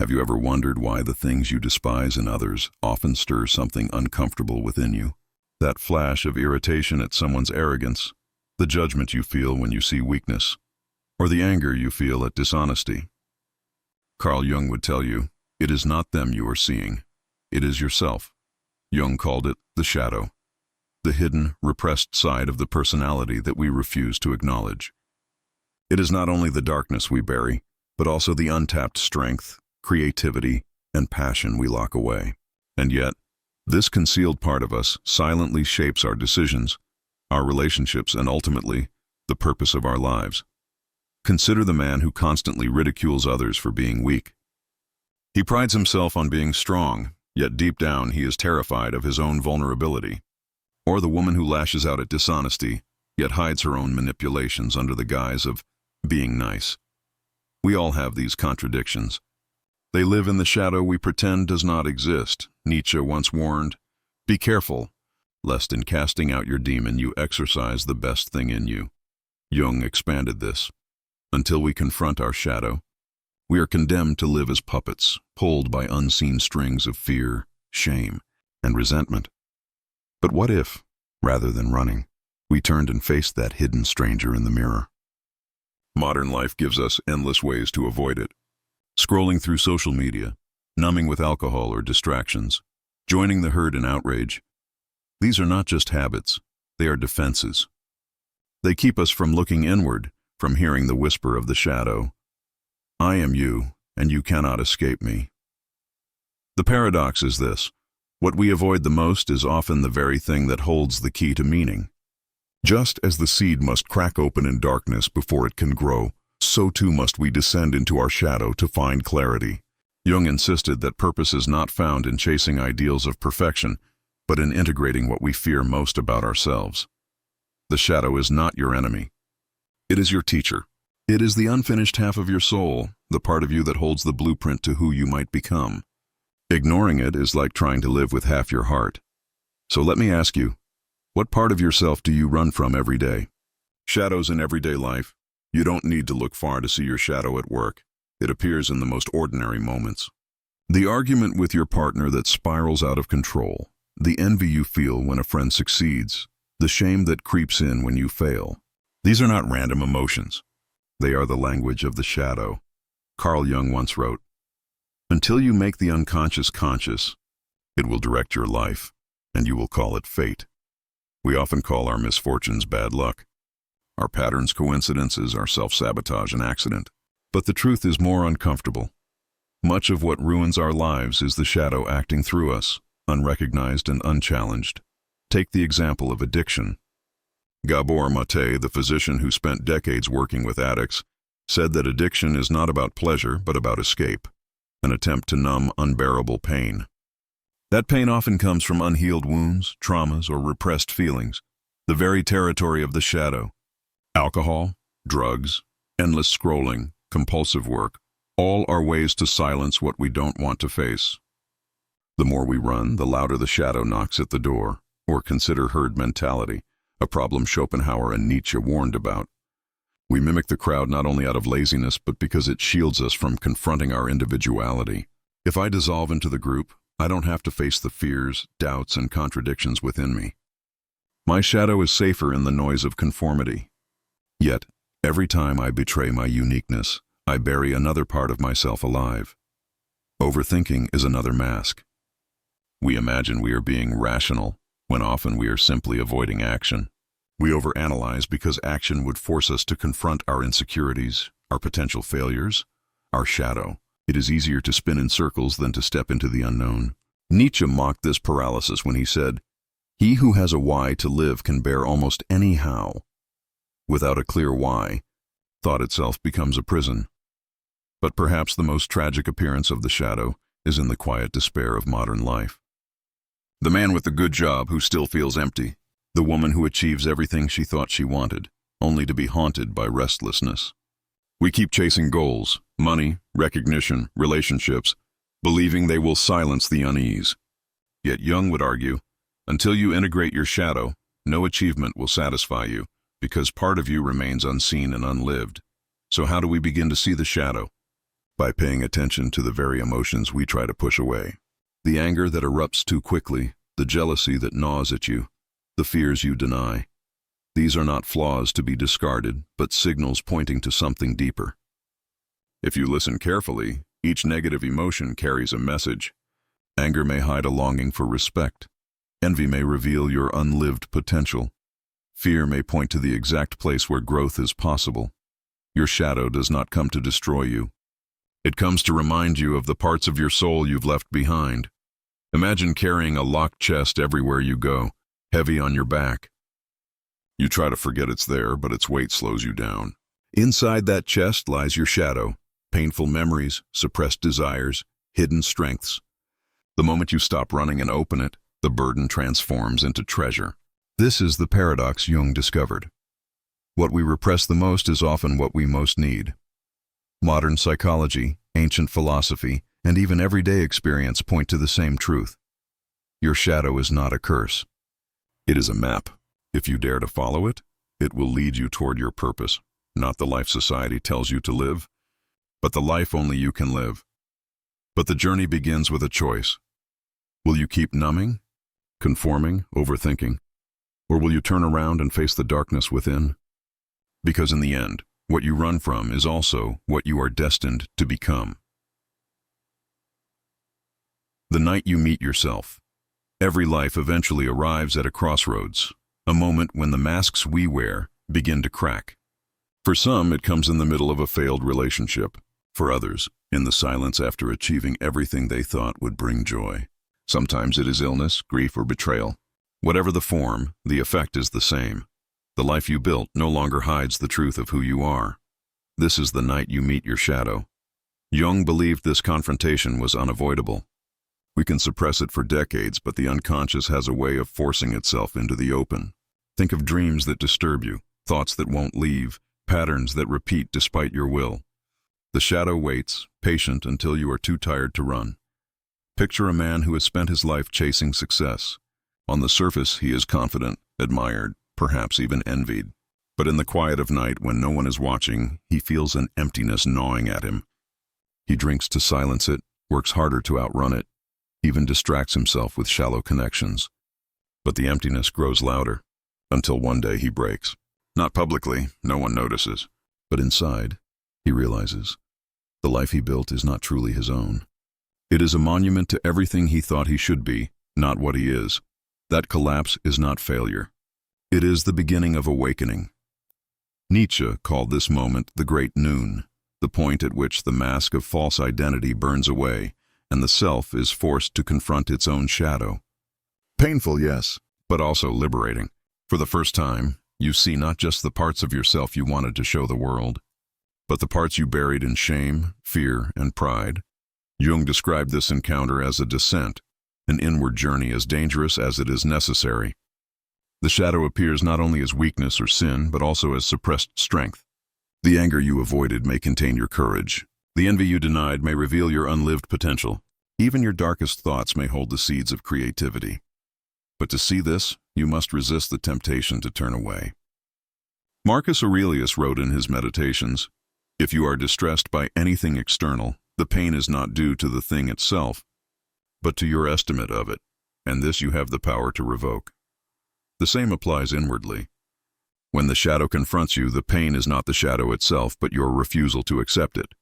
Have you ever wondered why the things you despise in others often stir something uncomfortable within you? That flash of irritation at someone's arrogance, the judgment you feel when you see weakness, or the anger you feel at dishonesty. Carl Jung would tell you, it is not them you are seeing, it is yourself. Jung called it the shadow, the hidden, repressed side of the personality that we refuse to acknowledge. It is not only the darkness we bury, but also the untapped strength, creativity, and passion we lock away. And yet, this concealed part of us silently shapes our decisions, our relationships, and ultimately, the purpose of our lives. Consider the man who constantly ridicules others for being weak. He prides himself on being strong, yet deep down he is terrified of his own vulnerability. Or the woman who lashes out at dishonesty, yet hides her own manipulations under the guise of being nice. We all have these contradictions. They live in the shadow we pretend does not exist. Nietzsche once warned, "Be careful, lest in casting out your demon you exorcise the best thing in you." Jung expanded this. Until we confront our shadow, we are condemned to live as puppets, pulled by unseen strings of fear, shame, and resentment. But what if, rather than running, we turned and faced that hidden stranger in the mirror? Modern life gives us endless ways to avoid it. Scrolling through social media, numbing with alcohol or distractions, joining the herd in outrage. These are not just habits, they are defenses. They keep us from looking inward, from hearing the whisper of the shadow. I am you, and you cannot escape me. The paradox is this: what we avoid the most is often the very thing that holds the key to meaning. Just as the seed must crack open in darkness before it can grow, so too must we descend into our shadow to find clarity. Jung insisted that purpose is not found in chasing ideals of perfection, but in integrating what we fear most about ourselves. The shadow is not your enemy. It is your teacher. It is the unfinished half of your soul, the part of you that holds the blueprint to who you might become. Ignoring it is like trying to live with half your heart. So let me ask you, what part of yourself do you run from every day? Shadows in everyday life. You don't need to look far to see your shadow at work. It appears in the most ordinary moments. The argument with your partner that spirals out of control, the envy you feel when a friend succeeds, the shame that creeps in when you fail. These are not random emotions. They are the language of the shadow. Carl Jung once wrote, "Until you make the unconscious conscious, it will direct your life, and you will call it fate." We often call our misfortunes bad luck, our patterns coincidences, our self-sabotage an accident. But the truth is more uncomfortable. Much of what ruins our lives is the shadow acting through us, unrecognized and unchallenged. Take the example of addiction. Gabor Maté, the physician who spent decades working with addicts, said that addiction is not about pleasure but about escape, an attempt to numb unbearable pain. That pain often comes from unhealed wounds, traumas, or repressed feelings, the very territory of the shadow. Alcohol, drugs, endless scrolling, compulsive work, all are ways to silence what we don't want to face. The more we run, the louder the shadow knocks at the door. Or consider herd mentality, a problem Schopenhauer and Nietzsche warned about. We mimic the crowd not only out of laziness, but because it shields us from confronting our individuality. If I dissolve into the group, I don't have to face the fears, doubts, and contradictions within me. My shadow is safer in the noise of conformity. Yet, every time I betray my uniqueness, I bury another part of myself alive. Overthinking is another mask. We imagine we are being rational, when often we are simply avoiding action. We overanalyze because action would force us to confront our insecurities, our potential failures, our shadow. It is easier to spin in circles than to step into the unknown. Nietzsche mocked this paralysis when he said, "He who has a why to live can bear almost any how." Without a clear why, thought itself becomes a prison. But perhaps the most tragic appearance of the shadow is in the quiet despair of modern life. The man with the good job who still feels empty. The woman who achieves everything she thought she wanted, only to be haunted by restlessness. We keep chasing goals, money, recognition, relationships, believing they will silence the unease. Yet Jung would argue, until you integrate your shadow, no achievement will satisfy you, because part of you remains unseen and unlived. So how do we begin to see the shadow? by paying attention to the very emotions we try to push away. The anger that erupts too quickly, the jealousy that gnaws at you, the fears you deny. These are not flaws to be discarded, but signals pointing to something deeper. If you listen carefully, each negative emotion carries a message. Anger may hide a longing for respect. Envy may reveal your unlived potential. Fear may point to the exact place where growth is possible. Your shadow does not come to destroy you. It comes to remind you of the parts of your soul you've left behind. Imagine carrying a locked chest everywhere you go, heavy on your back. You try to forget it's there, but its weight slows you down. Inside that chest lies your shadow, painful memories, suppressed desires, hidden strengths. The moment you stop running and open it, the burden transforms into treasure. This is the paradox Jung discovered. What we repress the most is often what we most need. Modern psychology, ancient philosophy, and even everyday experience point to the same truth. Your shadow is not a curse. It is a map. If you dare to follow it, it will lead you toward your purpose, not the life society tells you to live, but the life only you can live. But the journey begins with a choice. Will you keep numbing, conforming, overthinking, or will you turn around and face the darkness within? Because in the end, what you run from is also what you are destined to become. The night you meet yourself. Every life eventually arrives at a crossroads, a moment when the masks we wear begin to crack. For some, it comes in the middle of a failed relationship. For others, in the silence after achieving everything they thought would bring joy. Sometimes it is illness, grief, or betrayal. Whatever the form, the effect is the same. The life you built no longer hides the truth of who you are. This is the night you meet your shadow. Jung believed this confrontation was unavoidable. We can suppress it for decades, but the unconscious has a way of forcing itself into the open. Think of dreams that disturb you, thoughts that won't leave, patterns that repeat despite your will. The shadow waits, patient until you are too tired to run. Picture a man who has spent his life chasing success. On the surface, he is confident, admired, perhaps even envied. But in the quiet of night, when no one is watching, he feels an emptiness gnawing at him. He drinks to silence it, works harder to outrun it, even distracts himself with shallow connections. But the emptiness grows louder, until one day he breaks. Not publicly, no one notices. But inside, he realizes, the life he built is not truly his own. It is a monument to everything he thought he should be, not what he is. That collapse is not failure. It is the beginning of awakening. Nietzsche called this moment the Great Noon, the point at which the mask of false identity burns away, and the self is forced to confront its own shadow. Painful, yes, but also liberating. For the first time, you see not just the parts of yourself you wanted to show the world, but the parts you buried in shame, fear, and pride. Jung described this encounter as a descent, an inward journey as dangerous as it is necessary. The shadow appears not only as weakness or sin, but also as suppressed strength. The anger you avoided may contain your courage. The envy you denied may reveal your unlived potential. Even your darkest thoughts may hold the seeds of creativity. But to see this, you must resist the temptation to turn away. Marcus Aurelius wrote in his Meditations, "If you are distressed by anything external, the pain is not due to the thing itself, but to your estimate of it, and this you have the power to revoke." The same applies inwardly. When the shadow confronts you, the pain is not the shadow itself, but your refusal to accept it.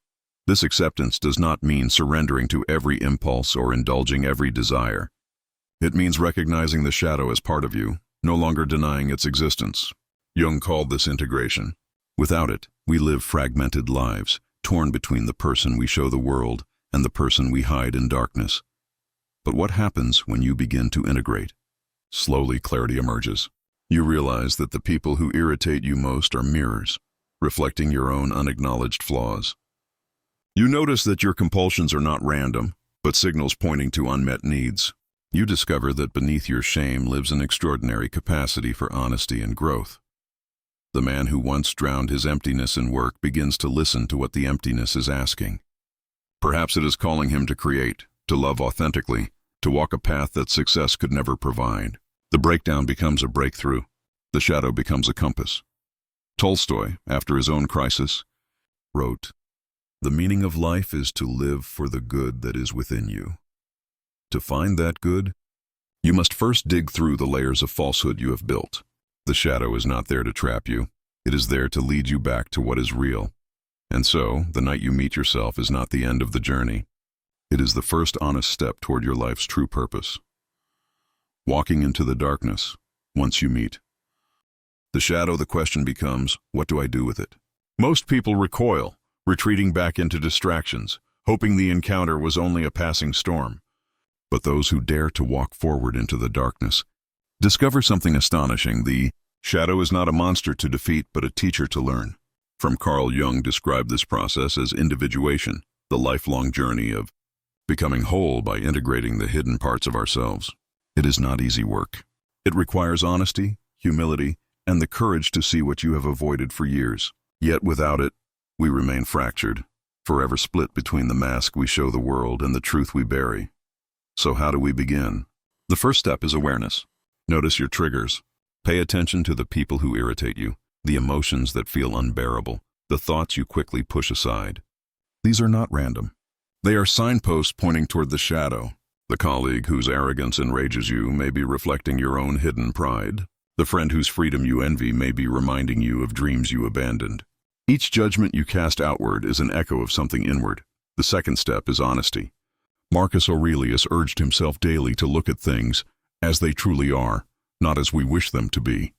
This acceptance does not mean surrendering to every impulse or indulging every desire. It means recognizing the shadow as part of you, no longer denying its existence. Jung called this integration. Without it, we live fragmented lives, torn between the person we show the world and the person we hide in darkness. But what happens when you begin to integrate? Slowly, clarity emerges. You realize that the people who irritate you most are mirrors, reflecting your own unacknowledged flaws. You notice that your compulsions are not random, but signals pointing to unmet needs. You discover that beneath your shame lives an extraordinary capacity for honesty and growth. The man who once drowned his emptiness in work begins to listen to what the emptiness is asking. Perhaps it is calling him to create, to love authentically, to walk a path that success could never provide. The breakdown becomes a breakthrough. The shadow becomes a compass. Tolstoy, after his own crisis, wrote, The meaning of life is to live for the good that is within you. To find that good, you must first dig through the layers of falsehood you have built. The shadow is not there to trap you. It is there to lead you back to what is real. And so, the night you meet yourself is not the end of the journey. It is the first honest step toward your life's true purpose. Walking into the darkness, once you meet the shadow, the question becomes, what do I do with it? Most people recoil, retreating back into distractions, hoping the encounter was only a passing storm. But those who dare to walk forward into the darkness discover something astonishing. The shadow is not a monster to defeat, but a teacher to learn. From Carl Jung described this process as individuation, the lifelong journey of becoming whole by integrating the hidden parts of ourselves. It is not easy work. It requires honesty, humility, and the courage to see what you have avoided for years. Yet without it, we remain fractured, forever split between the mask we show the world and the truth we bury. So how do we begin? The first step is awareness. Notice your triggers. Pay attention to the people who irritate you, the emotions that feel unbearable, the thoughts you quickly push aside. These are not random. They are signposts pointing toward the shadow. The colleague whose arrogance enrages you may be reflecting your own hidden pride. The friend whose freedom you envy may be reminding you of dreams you abandoned. Each judgment you cast outward is an echo of something inward. The second step is honesty. Marcus Aurelius urged himself daily to look at things as they truly are, not as we wish them to be.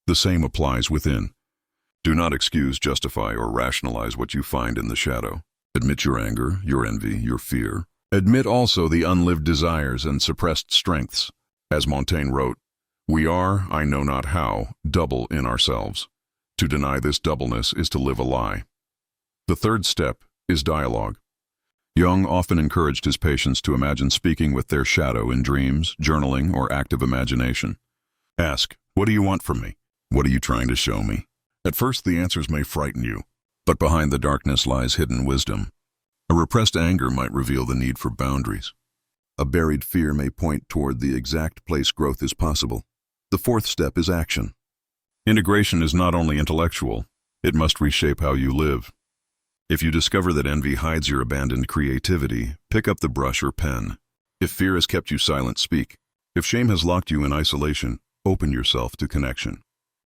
The same applies within. Do not excuse, justify, or rationalize what you find in the shadow. Admit your anger, your envy, your fear. Admit also the unlived desires and suppressed strengths. As Montaigne wrote, "We are, I know not how, double in ourselves. To deny this doubleness is to live a lie." The third step is dialogue. Jung often encouraged his patients to imagine speaking with their shadow in dreams, journaling, or active imagination. Ask, what do you want from me? What are you trying to show me? At first, the answers may frighten you, but behind the darkness lies hidden wisdom. A repressed anger might reveal the need for boundaries. A buried fear may point toward the exact place growth is possible. The fourth step is action. Integration is not only intellectual, it must reshape how you live. If you discover that envy hides your abandoned creativity, pick up the brush or pen. If fear has kept you silent, speak. If shame has locked you in isolation, open yourself to connection.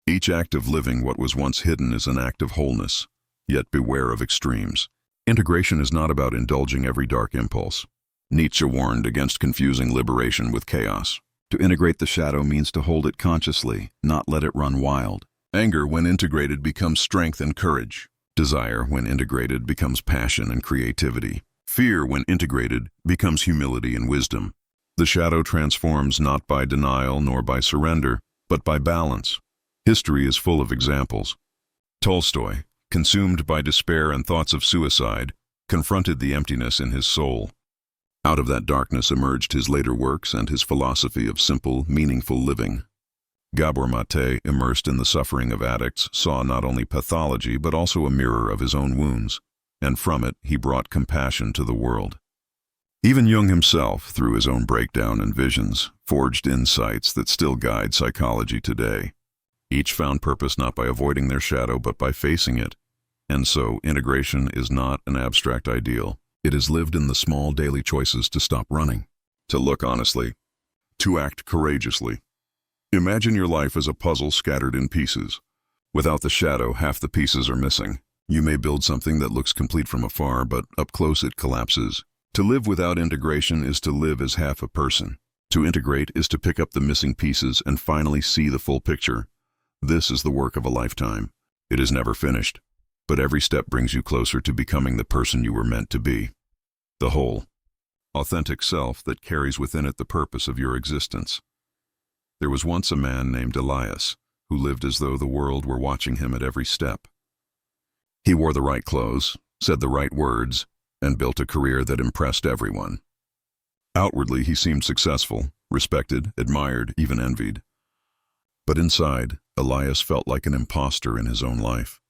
Each act of living what was once hidden is an act of wholeness, yet beware of extremes. Integration is not about indulging every dark impulse. Nietzsche warned against confusing liberation with chaos. To integrate the shadow means to hold it consciously, not let it run wild. Anger, when integrated, becomes strength and courage. Desire, when integrated, becomes passion and creativity. Fear, when integrated, becomes humility and wisdom. The shadow transforms not by denial nor by surrender, but by balance. History is full of examples. Tolstoy, consumed by despair and thoughts of suicide, confronted the emptiness in his soul. Out of that darkness emerged his later works and his philosophy of simple, meaningful living. Gabor Maté, immersed in the suffering of addicts, saw not only pathology but also a mirror of his own wounds, and from it he brought compassion to the world. Even Jung himself, through his own breakdown and visions, forged insights that still guide psychology today. Each found purpose not by avoiding their shadow but by facing it. And so, integration is not an abstract ideal. It is lived in the small daily choices to stop running, to look honestly, to act courageously. Imagine your life as a puzzle scattered in pieces. Without the shadow, half the pieces are missing. You may build something that looks complete from afar, but up close it collapses. To live without integration is to live as half a person. To integrate is to pick up the missing pieces and finally see the full picture. This is the work of a lifetime. It is never finished, but every step brings you closer to becoming the person you were meant to be. The whole, authentic self that carries within it the purpose of your existence. There was once a man named Elias who lived as though the world were watching him at every step. He wore the right clothes, said the right words, and built a career that impressed everyone. Outwardly, he seemed successful, respected, admired, even envied. But inside, Elias felt like an imposter in his own life.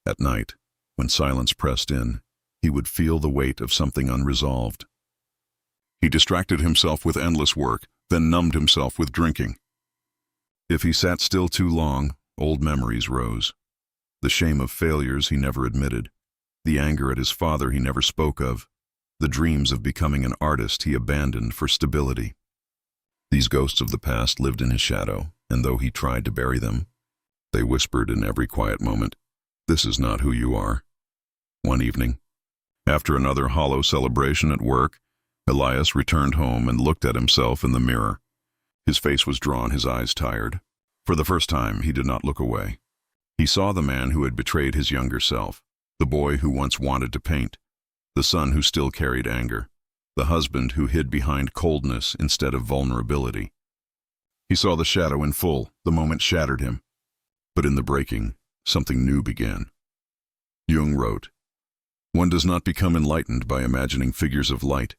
At night, when silence pressed in, he would feel the weight of something unresolved. He distracted himself with endless work, then numbed himself with drinking. If he sat still too long, old memories rose. The shame of failures he never admitted. the anger at his father he never spoke of, the dreams of becoming an artist he abandoned for stability. These ghosts of the past lived in his shadow, and though he tried to bury them, they whispered in every quiet moment, "This is not who you are." One evening, after another hollow celebration at work, Elias returned home and looked at himself in the mirror. His face was drawn, his eyes tired. For the first time, he did not look away. He saw the man who had betrayed his younger self, the boy who once wanted to paint, the son who still carried anger, the husband who hid behind coldness instead of vulnerability. He saw the shadow in full. The moment shattered him. But in the breaking, something new began. Jung wrote, "One does not become enlightened by imagining figures of light,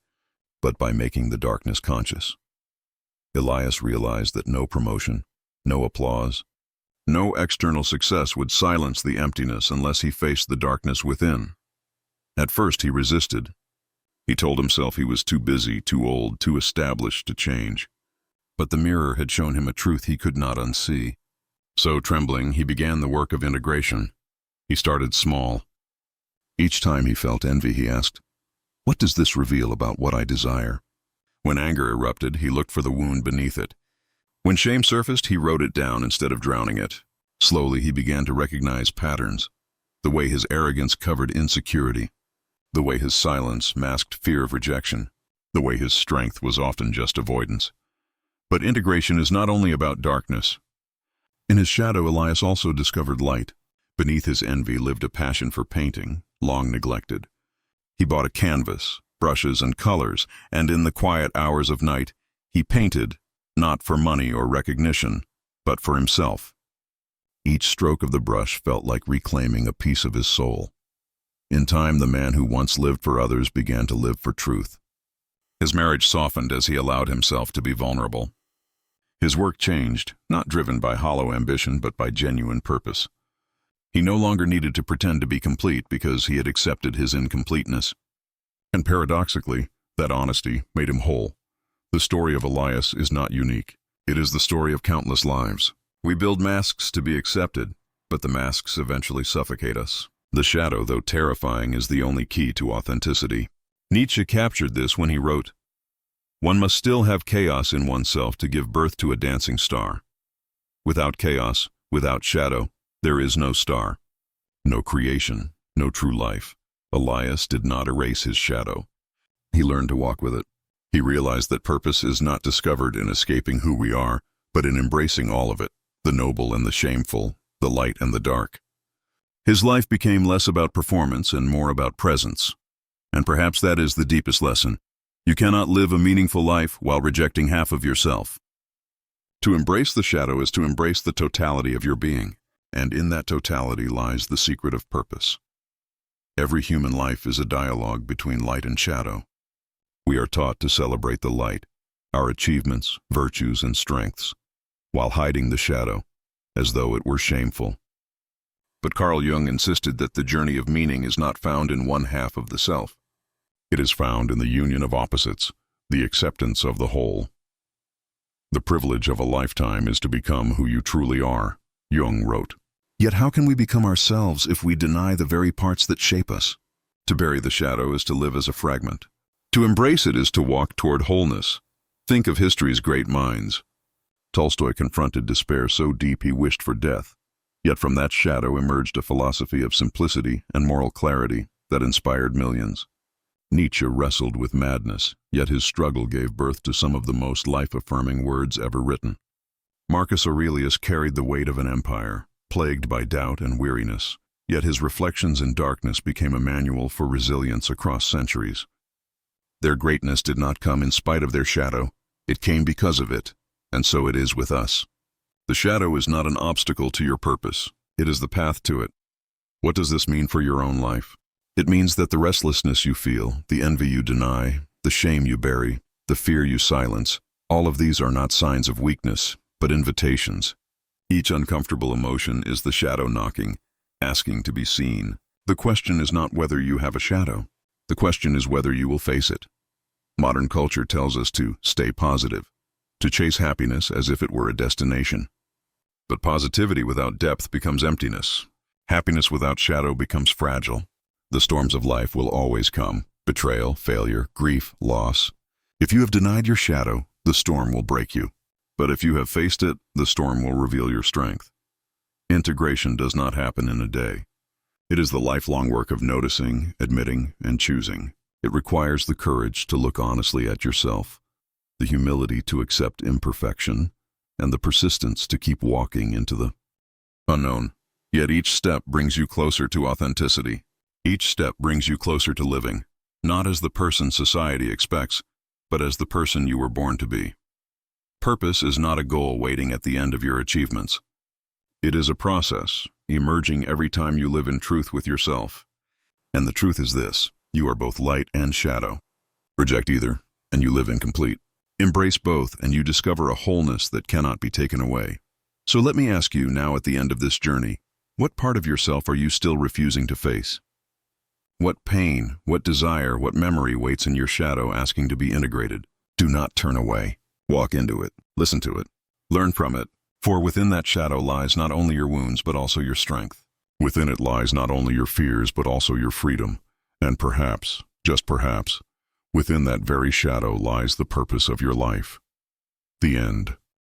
but by making the darkness conscious." Elias realized that no promotion, no applause, no external success would silence the emptiness unless he faced the darkness within. At first he resisted. He told himself he was too busy, too old, too established to change. But the mirror had shown him a truth he could not unsee. So, trembling, he began the work of integration. He started small. Each time he felt envy, he asked, "What does this reveal about what I desire?" When anger erupted, he looked for the wound beneath it. When shame surfaced, he wrote it down instead of drowning it. Slowly, he began to recognize patterns, the way his arrogance covered insecurity, the way his silence masked fear of rejection, the way his strength was often just avoidance. But integration is not only about darkness. In his shadow, Elias also discovered light. Beneath his envy lived a passion for painting, long neglected. He bought a canvas, brushes, and colors, and in the quiet hours of night, he painted, not for money or recognition, but for himself. Each stroke of the brush felt like reclaiming a piece of his soul. In time, the man who once lived for others began to live for truth. His marriage softened as he allowed himself to be vulnerable. His work changed, not driven by hollow ambition, but by genuine purpose. He no longer needed to pretend to be complete because he had accepted his incompleteness. And paradoxically, that honesty made him whole. The story of Elias is not unique. It is the story of countless lives. We build masks to be accepted, but the masks eventually suffocate us. The shadow, though terrifying, is the only key to authenticity. Nietzsche captured this when he wrote, "One must still have chaos in oneself to give birth to a dancing star. Without chaos, without shadow, there is no star, no creation, no true life." Elias did not erase his shadow. He learned to walk with it. He realized that purpose is not discovered in escaping who we are, but in embracing all of it, the noble and the shameful, the light and the dark. His life became less about performance and more about presence. And perhaps that is the deepest lesson. You cannot live a meaningful life while rejecting half of yourself. To embrace the shadow is to embrace the totality of your being, and in that totality lies the secret of purpose. Every human life is a dialogue between light and shadow. We are taught to celebrate the light, our achievements, virtues, and strengths, while hiding the shadow, as though it were shameful. But Carl Jung insisted that the journey of meaning is not found in one half of the self. It is found in the union of opposites, the acceptance of the whole. The privilege of a lifetime is to become who you truly are, Jung wrote. Yet how can we become ourselves if we deny the very parts that shape us? To bury the shadow is to live as a fragment. To embrace it is to walk toward wholeness. Think of history's great minds. Tolstoy confronted despair so deep he wished for death. Yet from that shadow emerged a philosophy of simplicity and moral clarity that inspired millions. Nietzsche wrestled with madness, yet his struggle gave birth to some of the most life-affirming words ever written. Marcus Aurelius carried the weight of an empire, plagued by doubt and weariness, yet his reflections in darkness became a manual for resilience across centuries. Their greatness did not come in spite of their shadow, it came because of it, and so it is with us. The shadow is not an obstacle to your purpose, it is the path to it. What does this mean for your own life? It means that the restlessness you feel, the envy you deny, the shame you bury, the fear you silence, all of these are not signs of weakness, but invitations. Each uncomfortable emotion is the shadow knocking, asking to be seen. The question is not whether you have a shadow. The question is whether you will face it. Modern culture tells us to stay positive, to chase happiness as if it were a destination. But positivity without depth becomes emptiness. Happiness without shadow becomes fragile. The storms of life will always come: betrayal, failure, grief, loss. If you have denied your shadow, the storm will break you. But if you have faced it, the storm will reveal your strength. Integration does not happen in a day. It is the lifelong work of noticing, admitting, and choosing. It requires the courage to look honestly at yourself, the humility to accept imperfection, and the persistence to keep walking into the unknown. Yet each step brings you closer to authenticity. Each step brings you closer to living, not as the person society expects, but as the person you were born to be. Purpose is not a goal waiting at the end of your achievements. It is a process, emerging every time you live in truth with yourself. And the truth is this: you are both light and shadow. Reject either, and you live incomplete. Embrace both, and you discover a wholeness that cannot be taken away. So let me ask you now, at the end of this journey, what part of yourself are you still refusing to face? What pain, what desire, what memory waits in your shadow asking to be integrated? Do not turn away. Walk into it. Listen to it. Learn from it. For within that shadow lies not only your wounds, but also your strength. Within it lies not only your fears, but also your freedom. And perhaps, just perhaps, within that very shadow lies the purpose of your life. The end.